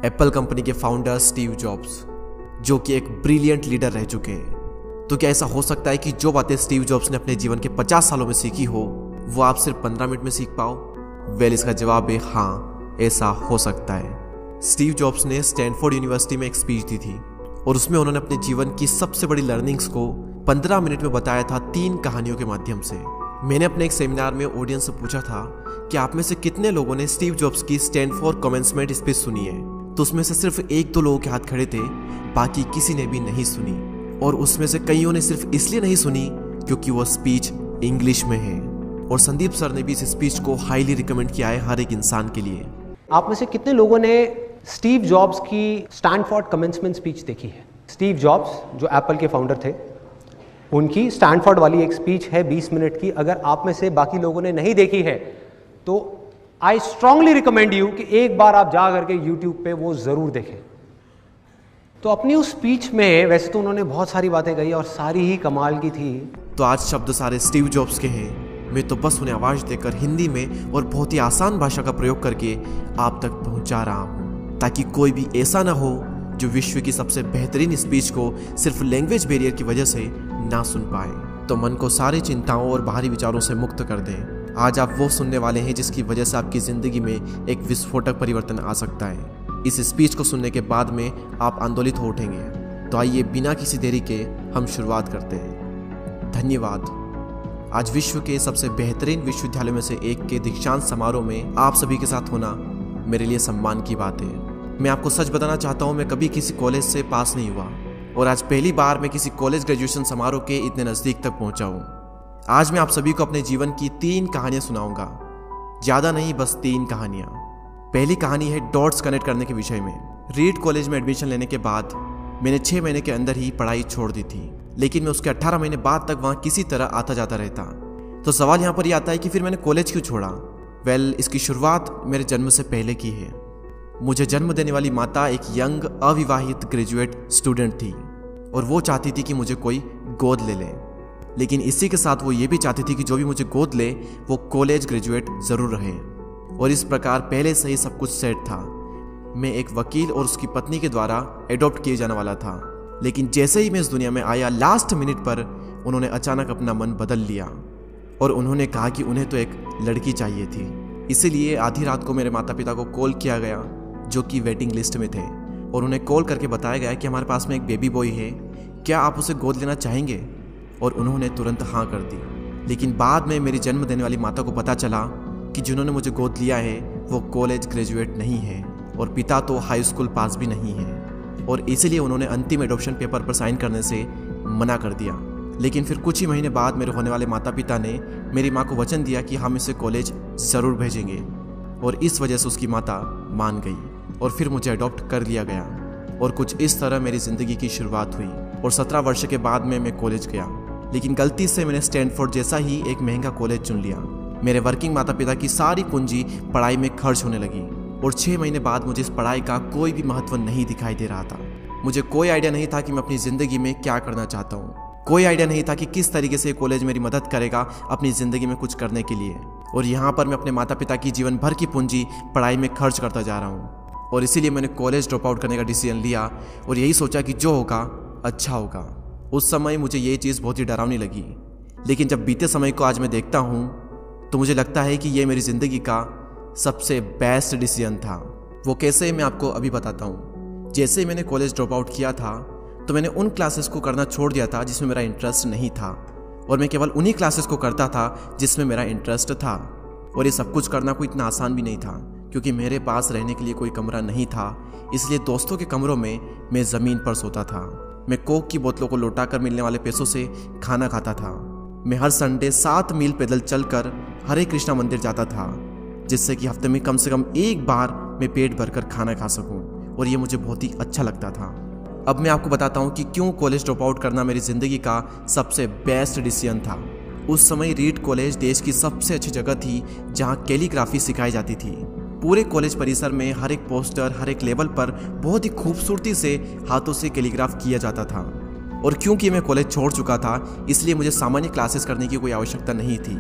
Apple company के founder Steve jobs, जो कि एक ब्रिलियंट लीडर रह चुके हैं। तो क्या ऐसा हो सकता है कि जो बातें स्टीव जॉब्स ने अपने जीवन के 50 सालों में सीखी हो वो आप सिर्फ 15 मिनट में सीख पाओ? वेल, इसका जवाब है हाँ, ऐसा हो सकता है। स्टीव जॉब्स ने स्टैनफोर्ड यूनिवर्सिटी में एक स्पीच दी थी और उसमें उन्होंने अपने जीवन की सबसे बड़ी लर्निंग्स को 15 मिनट में बताया था 3 कहानियों के माध्यम से। मैंने अपने एक सेमिनार में ऑडियंस से पूछा था कि आप में से कितने लोगों ने स्टीव जॉब्स की स्टैनफोर्ड कमेंसमेंट स्पीच सुनी है। तो उसमें से सिर्फ 1-2 लोगों के हाथ खड़े थे, बाकी किसी ने भी नहीं सुनी। और उसमें से कईयों ने सिर्फ इसलिए नहीं सुनी क्योंकि वो स्पीच इंग्लिश में है। और संदीप सर ने भी इस स्पीच को हाईली रिकमेंड किया है हर एक इंसान के लिए। आप में से कितने लोगों ने स्टीव जॉब्स की स्टैनफोर्ड कमेंसमेंट स्पीच देखी है? स्टीव जॉब्स जो एप्पल के फाउंडर थे, उनकी स्टैनफोर्ड वाली एक स्पीच है 20 मिनट की। अगर आप में से बाकी लोगों ने नहीं देखी है तो आई स्ट्रांगली रिकमेंड यू कि एक बार आप जा करके यूट्यूब पे वो जरूर देखें। तो अपनी उस स्पीच में वैसे तो उन्होंने बहुत सारी बातें कही और सारी ही कमाल की थी। तो आज शब्द सारे स्टीव जॉब्स के हैं। मैं तो बस उन्हें आवाज देकर हिंदी में और बहुत ही आसान भाषा का प्रयोग करके आप तक पहुंचा रहा हूं, ताकि कोई भी ऐसा ना हो जो विश्व की सबसे बेहतरीन स्पीच को सिर्फ लैंग्वेज बैरियर की वजह से ना सुन पाए। तो मन को सारी चिंताओं और बाहरी विचारों से मुक्त कर दें। आज आप वो सुनने वाले हैं जिसकी वजह से आपकी जिंदगी में एक विस्फोटक परिवर्तन आ सकता है। इस स्पीच को सुनने के बाद में आप आंदोलित हो उठेंगे। तो आइए बिना किसी देरी के हम शुरुआत करते हैं। धन्यवाद। आज विश्व के सबसे बेहतरीन विश्वविद्यालयों में से एक के दीक्षांत समारोह में आप सभी के साथ होना मेरे लिए सम्मान की बात है। मैं आपको सच बताना चाहता हूँ, मैं कभी किसी कॉलेज से पास नहीं हुआ और आज पहली बार मैं किसी कॉलेज ग्रेजुएशन समारोह के इतने नज़दीक तक पहुँचा हूँ। आज मैं आप सभी को अपने जीवन की 3 कहानियाँ सुनाऊंगा। ज़्यादा नहीं, बस 3 कहानियाँ। पहली कहानी है डॉट्स कनेक्ट करने के विषय में। रीड कॉलेज में एडमिशन लेने के बाद मैंने 6 महीने के अंदर ही पढ़ाई छोड़ दी थी, लेकिन मैं उसके 18 महीने बाद तक वहाँ किसी तरह आता जाता रहता। तो सवाल यहाँ पर यह आता है कि फिर मैंने कॉलेज क्यों छोड़ा? वेल, इसकी शुरुआत मेरे जन्म से पहले की है। मुझे जन्म देने वाली माता एक यंग अविवाहित ग्रेजुएट स्टूडेंट थी और वो चाहती थी कि मुझे कोई गोद ले ले, लेकिन इसी के साथ वो ये भी चाहती थी कि जो भी मुझे गोद ले वो कॉलेज ग्रेजुएट ज़रूर रहे। और इस प्रकार पहले से ही सब कुछ सेट था। मैं एक वकील और उसकी पत्नी के द्वारा एडॉप्ट किए जाने वाला था, लेकिन जैसे ही मैं इस दुनिया में आया, लास्ट मिनट पर उन्होंने अचानक अपना मन बदल लिया और उन्होंने कहा कि उन्हें तो एक लड़की चाहिए थी। इसीलिए आधी रात को मेरे माता पिता को कॉल किया गया, जो कि वेटिंग लिस्ट में थे, और उन्हें कॉल करके बताया गया कि हमारे पास में एक बेबी बॉय है, क्या आप उसे गोद लेना चाहेंगे? और उन्होंने तुरंत हाँ कर दी। लेकिन बाद में मेरी जन्म देने वाली माता को पता चला कि जिन्होंने मुझे गोद लिया है वो कॉलेज ग्रेजुएट नहीं है और पिता तो हाई स्कूल पास भी नहीं है, और इसीलिए उन्होंने अंतिम एडॉप्शन पेपर पर साइन करने से मना कर दिया। लेकिन फिर कुछ ही महीने बाद मेरे होने वाले माता पिता ने मेरी माँ को वचन दिया कि हम इसे कॉलेज ज़रूर भेजेंगे, और इस वजह से उसकी माता मान गई और फिर मुझे अडॉप्ट कर लिया गया। और कुछ इस तरह मेरी ज़िंदगी की शुरुआत हुई और 17 वर्ष के बाद में मैं कॉलेज गया। लेकिन गलती से मैंने स्टैनफोर्ड जैसा ही एक महंगा कॉलेज चुन लिया। मेरे वर्किंग माता पिता की सारी पूंजी पढ़ाई में खर्च होने लगी और 6 महीने बाद मुझे इस पढ़ाई का कोई भी महत्व नहीं दिखाई दे रहा था। मुझे कोई आइडिया नहीं था कि मैं अपनी ज़िंदगी में क्या करना चाहता हूँ। कोई आइडिया नहीं था कि किस तरीके से कॉलेज मेरी मदद करेगा अपनी ज़िंदगी में कुछ करने के लिए। और यहाँ पर मैं अपने माता पिता की जीवन भर की पूंजी पढ़ाई में खर्च करता जा रहा हूँ। और इसीलिए मैंने कॉलेज ड्रॉप आउट करने का डिसीजन लिया और यही सोचा कि जो होगा अच्छा होगा। उस समय मुझे ये चीज़ बहुत ही डरावनी लगी, लेकिन जब बीते समय को आज मैं देखता हूँ तो मुझे लगता है कि ये मेरी ज़िंदगी का सबसे बेस्ट डिसीजन था। वो कैसे, मैं आपको अभी बताता हूँ। जैसे ही मैंने कॉलेज ड्रॉप आउट किया था तो मैंने उन क्लासेस को करना छोड़ दिया था जिसमें मेरा इंटरेस्ट नहीं था, और मैं केवल उन्हीं क्लासेस को करता था जिसमें मेरा इंटरेस्ट था। और ये सब कुछ करना कोई इतना आसान भी नहीं था, क्योंकि मेरे पास रहने के लिए कोई कमरा नहीं था। इसलिए दोस्तों के कमरों में मैं ज़मीन पर सोता था। मैं कोक की बोतलों को लौटाकर मिलने वाले पैसों से खाना खाता था। मैं हर संडे 7 मील पैदल चलकर हरे कृष्णा मंदिर जाता था, जिससे कि हफ्ते में कम से कम एक बार मैं पेट भरकर खाना खा सकूं, और ये मुझे बहुत ही अच्छा लगता था। अब मैं आपको बताता हूँ कि क्यों कॉलेज ड्रॉप आउट करना मेरी ज़िंदगी का सबसे बेस्ट डिसीजन था। उस समय रीड कॉलेज देश की सबसे अच्छी जगह थी जहाँ कैलीग्राफी सिखाई जाती थी। पूरे कॉलेज परिसर में हर एक पोस्टर, हर एक लेवल पर बहुत ही खूबसूरती से हाथों से कैलीग्राफ किया जाता था। और क्योंकि मैं कॉलेज छोड़ चुका था, इसलिए मुझे सामान्य क्लासेस करने की कोई आवश्यकता नहीं थी।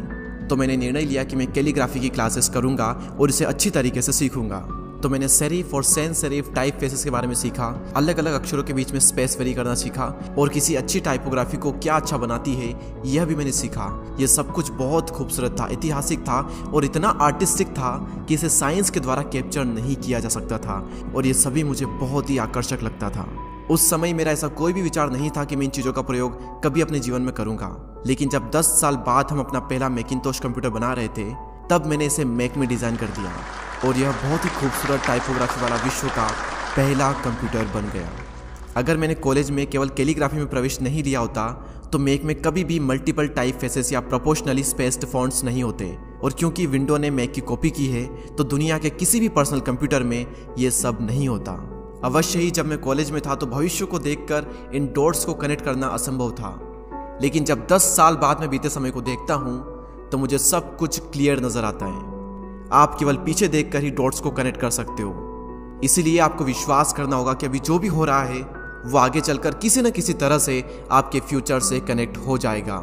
तो मैंने निर्णय लिया कि मैं कैलीग्राफी की क्लासेस करूंगा और इसे अच्छी तरीके से सीखूंगा। तो मैंने सेरिफ और सैंस सेरिफ टाइप फेसेस के बारे में सीखा, अलग अलग अक्षरों के बीच में स्पेस वेरी करना सीखा, और किसी अच्छी टाइपोग्राफी को क्या अच्छा बनाती है यह भी मैंने सीखा। यह सब कुछ बहुत खूबसूरत था, ऐतिहासिक था और इतना आर्टिस्टिक था कि इसे साइंस के द्वारा कैप्चर नहीं किया जा सकता था, और ये सभी मुझे बहुत ही आकर्षक लगता था। उस समय मेरा ऐसा कोई भी विचार नहीं था कि मैं इन चीज़ों का प्रयोग कभी अपने जीवन में करूंगा, लेकिन जब 10 साल बाद हम अपना पहला मैकिंटोश कंप्यूटर बना रहे थे, तब मैंने इसे मैक में डिज़ाइन कर दिया और यह बहुत ही खूबसूरत टाइपोग्राफी वाला विश्व का पहला कंप्यूटर बन गया। अगर मैंने कॉलेज में केवल कैलीग्राफी में प्रवेश नहीं लिया होता तो मैक में कभी भी मल्टीपल टाइप फेसेस या प्रोपोर्शनली स्पेस्ड फॉन्ट्स नहीं होते, और क्योंकि विंडो ने मैक की कॉपी की है तो दुनिया के किसी भी पर्सनल कंप्यूटर में ये सब नहीं होता। अवश्य ही जब मैं कॉलेज में था तो भविष्य को देखकर इन डॉट्स को कनेक्ट करना असंभव था, लेकिन जब 10 साल बाद में बीते समय को देखता हूँ तो मुझे सब कुछ क्लियर नजर आता है। आप केवल पीछे देखकर ही डॉट्स को कनेक्ट कर सकते हो, इसीलिए आपको विश्वास करना होगा कि अभी जो भी हो रहा है वो आगे चलकर किसी न किसी तरह से आपके फ्यूचर से कनेक्ट हो जाएगा।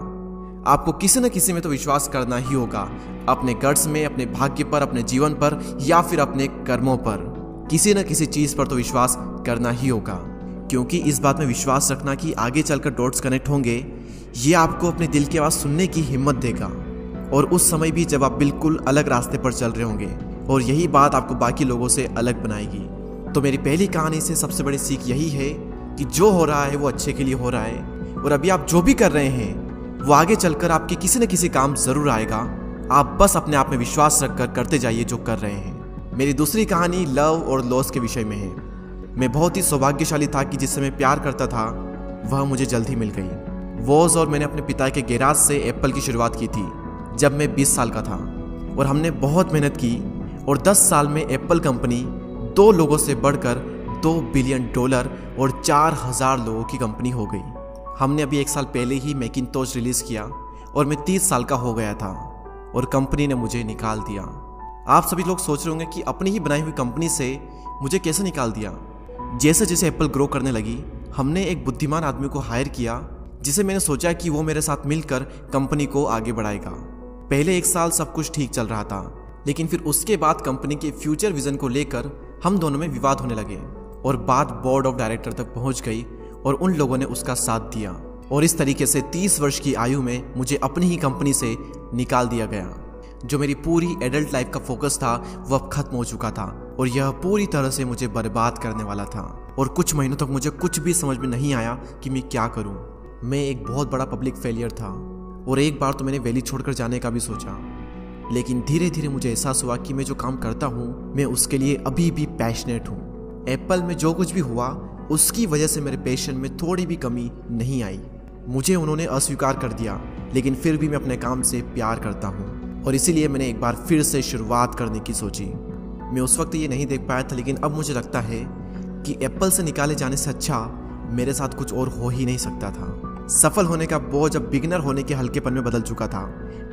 आपको किसी न किसी में तो विश्वास करना ही होगा, अपने गट्स में, अपने भाग्य पर, अपने जीवन पर या फिर अपने कर्मों पर। किसी न किसी चीज पर तो विश्वास करना ही होगा, क्योंकि इस बात में विश्वास रखना कि आगे चलकर डॉट्स कनेक्ट होंगे, ये आपको अपने दिल की आवाज सुनने की हिम्मत देगा, और उस समय भी जब आप बिल्कुल अलग रास्ते पर चल रहे होंगे, और यही बात आपको बाकी लोगों से अलग बनाएगी। तो मेरी पहली कहानी से सबसे बड़ी सीख यही है कि जो हो रहा है वो अच्छे के लिए हो रहा है, और अभी आप जो भी कर रहे हैं वो आगे चलकर आपके किसी न किसी काम जरूर आएगा। आप बस अपने आप में विश्वास रखकर करते जाइए जो कर रहे हैं। मेरी दूसरी कहानी लव और लॉस के विषय में है। मैं बहुत ही सौभाग्यशाली था कि जिससे मैं प्यार करता था वह मुझे जल्द ही मिल गई। वॉज और मैंने अपने पिता के गैराज से एप्पल की शुरुआत की थी जब मैं 20 साल का था, और हमने बहुत मेहनत की और 10 साल में एप्पल कंपनी 2 लोगों से बढ़कर $2 बिलियन और 4000 लोगों की कंपनी हो गई। हमने अभी 1 साल पहले ही मैकिंटोश रिलीज किया और मैं 30 साल का हो गया था और कंपनी ने मुझे निकाल दिया। आप सभी लोग सोच रहे होंगे कि अपनी ही बनाई हुई कंपनी से मुझे कैसे निकाल दिया। जैसे जैसे एप्पल ग्रो करने लगी, हमने एक बुद्धिमान आदमी को हायर किया जिसे मैंने सोचा कि वो मेरे साथ मिलकर कंपनी को आगे बढ़ाएगा। पहले 1 साल सब कुछ ठीक चल रहा था, लेकिन फिर उसके बाद कंपनी के फ्यूचर विजन को लेकर हम दोनों में विवाद होने लगे और बात बोर्ड ऑफ डायरेक्टर तक पहुंच गई और उन लोगों ने उसका साथ दिया, और इस तरीके से 30 वर्ष की आयु में मुझे अपनी ही कंपनी से निकाल दिया गया। जो मेरी पूरी एडल्ट लाइफ का फोकस था वो अब खत्म हो चुका था और यह पूरी तरह से मुझे बर्बाद करने वाला था, और कुछ महीनों तक मुझे कुछ भी समझ में नहीं आया कि मैं क्या करूं। मैं एक बहुत बड़ा पब्लिक फेलियर था और एक बार तो मैंने वैली छोड़कर जाने का भी सोचा, लेकिन धीरे धीरे मुझे एहसास हुआ कि मैं जो काम करता हूँ मैं उसके लिए अभी भी पैशनेट हूँ। एप्पल में जो कुछ भी हुआ उसकी वजह से मेरे पैशन में थोड़ी भी कमी नहीं आई। मुझे उन्होंने अस्वीकार कर दिया, लेकिन फिर भी मैं अपने काम से प्यार करता हूँ और इसीलिए मैंने एक बार फिर से शुरुआत करने की सोची। मैं उस वक्त ये नहीं देख पाया था, लेकिन अब मुझे लगता है कि एप्पल से निकाले जाने से अच्छा मेरे साथ कुछ और हो ही नहीं सकता था। सफल होने का बोझ अब बिगिनर होने के हल्केपन में बदल चुका था।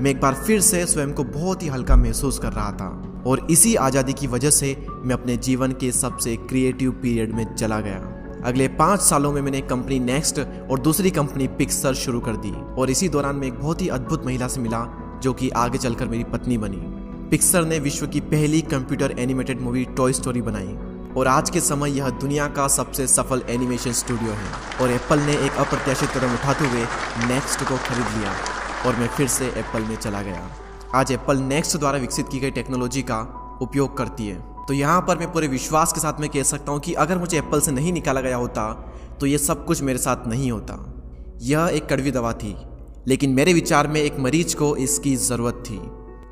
मैं एक बार फिर से स्वयं को बहुत ही हल्का महसूस कर रहा था और इसी आज़ादी की वजह से मैं अपने जीवन के सबसे क्रिएटिव पीरियड में चला गया। अगले 5 सालों में मैंने एक कंपनी नेक्स्ट और दूसरी कंपनी पिक्सर शुरू कर दी, और इसी दौरान मैं एक बहुत ही अद्भुत महिला से मिला जो कि आगे चलकर मेरी पत्नी बनी। पिक्सर ने विश्व की पहली computer animated movie toy story बनाई और आज के समय यह दुनिया का सबसे सफल एनिमेशन स्टूडियो है, और एप्पल ने एक अप्रत्याशित कदम उठाते हुए नेक्स्ट को खरीद लिया और मैं फिर से एप्पल में चला गया। आज एप्पल नेक्स्ट द्वारा विकसित की गई टेक्नोलॉजी का उपयोग करती है। तो यहाँ पर मैं पूरे विश्वास के साथ में कह सकता हूँ कि अगर मुझे एप्पल से नहीं निकाला गया होता तो ये सब कुछ मेरे साथ नहीं होता। यह एक कड़वी दवा थी, लेकिन मेरे विचार में एक मरीज को इसकी ज़रूरत थी।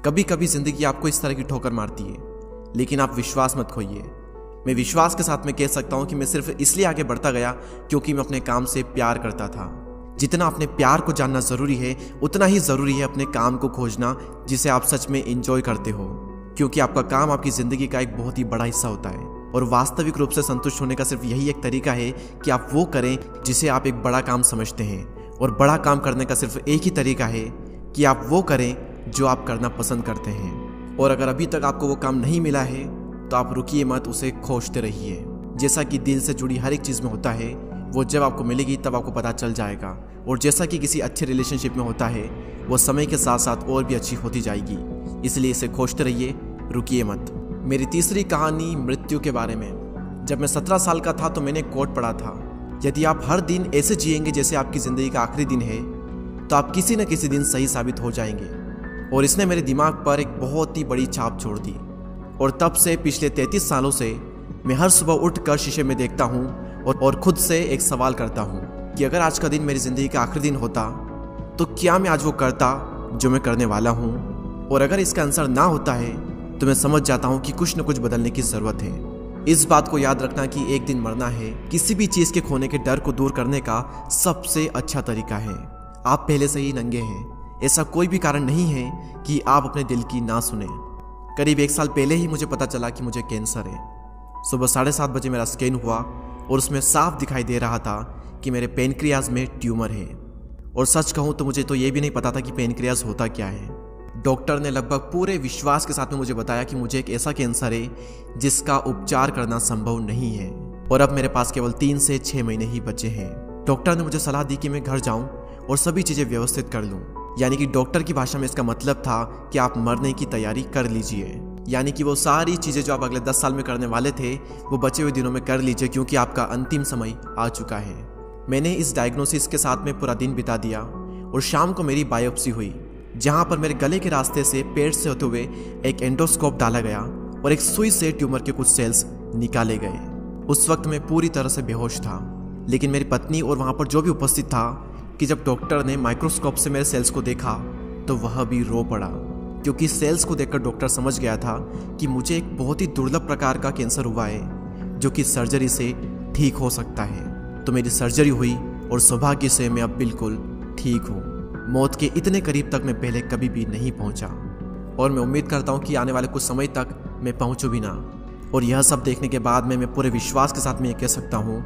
कभी कभी ज़िंदगी आपको इस तरह की ठोकर मारती है, लेकिन आप विश्वास मत खोइए। मैं विश्वास के साथ में कह सकता हूँ कि मैं सिर्फ इसलिए आगे बढ़ता गया क्योंकि मैं अपने काम से प्यार करता था। जितना अपने प्यार को जानना ज़रूरी है, उतना ही ज़रूरी है अपने काम को खोजना जिसे आप सच में एंजॉय करते हो, क्योंकि आपका काम आपकी ज़िंदगी का एक बहुत ही बड़ा हिस्सा होता है। और वास्तविक रूप से संतुष्ट होने का सिर्फ यही एक तरीका है कि आप वो करें जिसे आप एक बड़ा काम समझते हैं, और बड़ा काम करने का सिर्फ एक ही तरीका है कि आप वो करें जो आप करना पसंद करते हैं। और अगर अभी तक आपको वो काम नहीं मिला है तो आप रुकिए मत, उसे खोजते रहिए। जैसा कि दिल से जुड़ी हर एक चीज़ में होता है, वो जब आपको मिलेगी तब आपको पता चल जाएगा, और जैसा कि किसी अच्छे रिलेशनशिप में होता है, वो समय के साथ साथ और भी अच्छी होती जाएगी। इसलिए इसे खोजते रहिए, रुकिए मत। मेरी तीसरी कहानी मृत्यु के बारे में। जब मैं 17 साल का था तो मैंने कोट पढ़ा था, यदि आप हर दिन ऐसे जिएंगे जैसे आपकी ज़िंदगी का आखिरी दिन है तो आप किसी न किसी दिन सही साबित हो जाएंगे। और इसने मेरे दिमाग पर एक बहुत ही बड़ी छाप छोड़ दी। और तब से पिछले 33 सालों से मैं हर सुबह उठकर शीशे में देखता हूँ और खुद से एक सवाल करता हूँ कि अगर आज का दिन मेरी ज़िंदगी का आखिरी दिन होता तो क्या मैं आज वो करता जो मैं करने वाला हूँ। और अगर इसका आंसर ना होता है तो मैं समझ जाता हूँ कि कुछ न कुछ बदलने की ज़रूरत है। इस बात को याद रखना कि एक दिन मरना है किसी भी चीज़ के खोने के डर को दूर करने का सबसे अच्छा तरीका है। आप पहले से ही नंगे हैं, ऐसा कोई भी कारण नहीं है कि आप अपने दिल की ना सुने। करीब 1 साल पहले ही मुझे पता चला कि मुझे कैंसर है। सुबह 7:30 बजे मेरा स्कैन हुआ और उसमें साफ दिखाई दे रहा था कि मेरे पेनक्रियाज में ट्यूमर है। और सच कहूँ तो मुझे तो ये भी नहीं पता था कि पेनक्रियाज होता क्या है। डॉक्टर ने लगभग पूरे विश्वास के साथ में मुझे बताया कि मुझे एक ऐसा कैंसर है जिसका उपचार करना संभव नहीं है और अब मेरे पास केवल 3 से 6 महीने ही बचे हैं। डॉक्टर ने मुझे सलाह दी कि मैं घर जाऊं और सभी चीज़ें व्यवस्थित कर लूं। यानी कि डॉक्टर की भाषा में इसका मतलब था कि आप मरने की तैयारी कर लीजिए। यानी कि वो सारी चीज़ें जो आप अगले 10 साल में करने वाले थे वो बचे हुए दिनों में कर लीजिए, क्योंकि आपका अंतिम समय आ चुका है। मैंने इस डायग्नोसिस के साथ में पूरा दिन बिता दिया और शाम को मेरी बायोप्सी हुई, जहां पर मेरे गले के रास्ते से पेट से होते हुए एक एंडोस्कोप डाला गया और एक सुई से ट्यूमर के कुछ सेल्स निकाले गए। उस वक्त मैं पूरी तरह से बेहोश था, लेकिन मेरी पत्नी और वहां पर जो भी उपस्थित था कि जब डॉक्टर ने माइक्रोस्कोप से मेरे सेल्स को देखा तो वह भी रो पड़ा, क्योंकि सेल्स को देखकर डॉक्टर समझ गया था कि मुझे एक बहुत ही दुर्लभ प्रकार का कैंसर हुआ है जो कि सर्जरी से ठीक हो सकता है। तो मेरी सर्जरी हुई और सौभाग्य से मैं अब बिल्कुल ठीक हूँ। मौत के इतने करीब तक मैं पहले कभी भी नहीं पहुंचा और मैं उम्मीद करता हूं कि आने वाले कुछ समय तक मैं पहुंचूं भी ना। और यह सब देखने के बाद मैं पूरे विश्वास के साथ में ये कह सकता हूं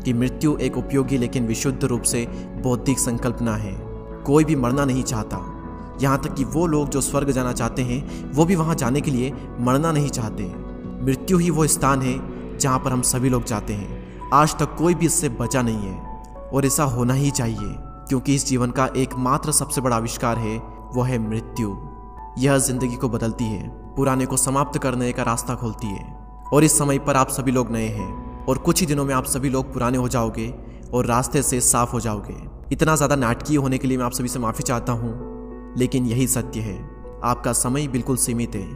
कि मृत्यु एक उपयोगी लेकिन विशुद्ध रूप से बौद्धिक संकल्पना है। कोई भी मरना नहीं चाहता, यहाँ तक कि वो लोग जो स्वर्ग जाना चाहते हैं वो भी वहाँ जाने के लिए मरना नहीं चाहते। मृत्यु ही वो स्थान है जहाँ पर हम सभी लोग जाते हैं। आज तक कोई भी इससे बचा नहीं है और ऐसा होना ही चाहिए, क्योंकि इस जीवन का एकमात्र सबसे बड़ा आविष्कार है वो है मृत्यु। यह जिंदगी को बदलती है, पुराने को समाप्त करने का रास्ता खोलती है। और इस समय पर आप सभी लोग नए हैं और कुछ ही दिनों में आप सभी लोग पुराने हो जाओगे और रास्ते से साफ हो जाओगे। इतना ज़्यादा नाटकीय होने के लिए मैं आप सभी से माफ़ी चाहता हूँ, लेकिन यही सत्य है। आपका समय बिल्कुल सीमित है,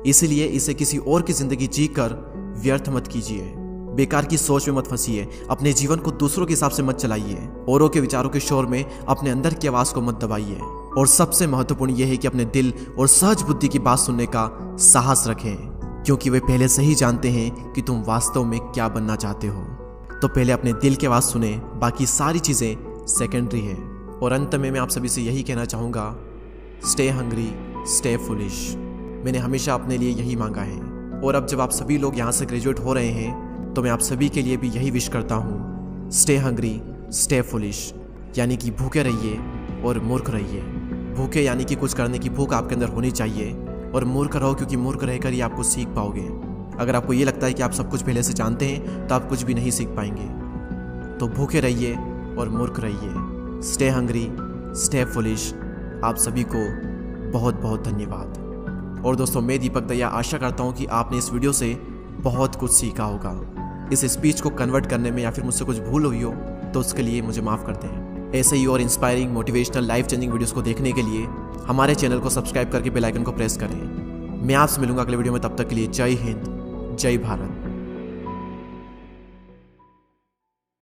इसलिए इसे किसी और की ज़िंदगी जीकर व्यर्थ मत कीजिए। बेकार की सोच में मत फंसिए, अपने जीवन को दूसरों के हिसाब से मत चलाइए, औरों के विचारों के शोर में अपने अंदर की आवाज़ को मत दबाइए। और सबसे महत्वपूर्ण यह है कि अपने दिल और सहज बुद्धि की बात सुनने का साहस रखें, क्योंकि वे पहले से ही जानते हैं कि तुम वास्तव में क्या बनना चाहते हो। तो पहले अपने दिल की आवाज़ सुने, बाकी सारी चीज़ें सेकेंडरी है। और अंत में मैं आप सभी से यही कहना चाहूँगा, स्टे हंग्री, स्टे फुलिश। मैंने हमेशा अपने लिए यही मांगा है। और अब जब आप सभी लोग यहाँ से ग्रेजुएट हो रहे हैं तो मैं आप सभी के लिए भी यही विश करता हूँ, स्टे हंग्री, स्टे फुलिश। यानी कि भूखे रहिए और मूर्ख रहिए। भूखे यानी कि कुछ करने की भूख आपके अंदर होनी चाहिए, और मूर्ख रहो क्योंकि मूर्ख रहकर ही आप कुछ सीख पाओगे। अगर आपको ये लगता है कि आप सब कुछ पहले से जानते हैं तो आप कुछ भी नहीं सीख पाएंगे। तो भूखे रहिए और मूर्ख रहिए। Stay hungry, stay foolish. आप सभी को बहुत बहुत धन्यवाद। और दोस्तों, मैं दीपक दया आशा करता हूँ कि आपने इस वीडियो से बहुत कुछ सीखा होगा। इस स्पीच को कन्वर्ट करने में या फिर मुझसे कुछ भूल हुई हो तो उसके लिए मुझे माफ़ कर दें। ऐसे ही और inspiring, motivational, life changing videos को देखने के लिए हमारे चैनल को सब्सक्राइब करके बेल आइकन को प्रेस करें। मैं आपसे मिलूंगा अगले वीडियो में, तब तक के लिए जय हिंद, जय भारत।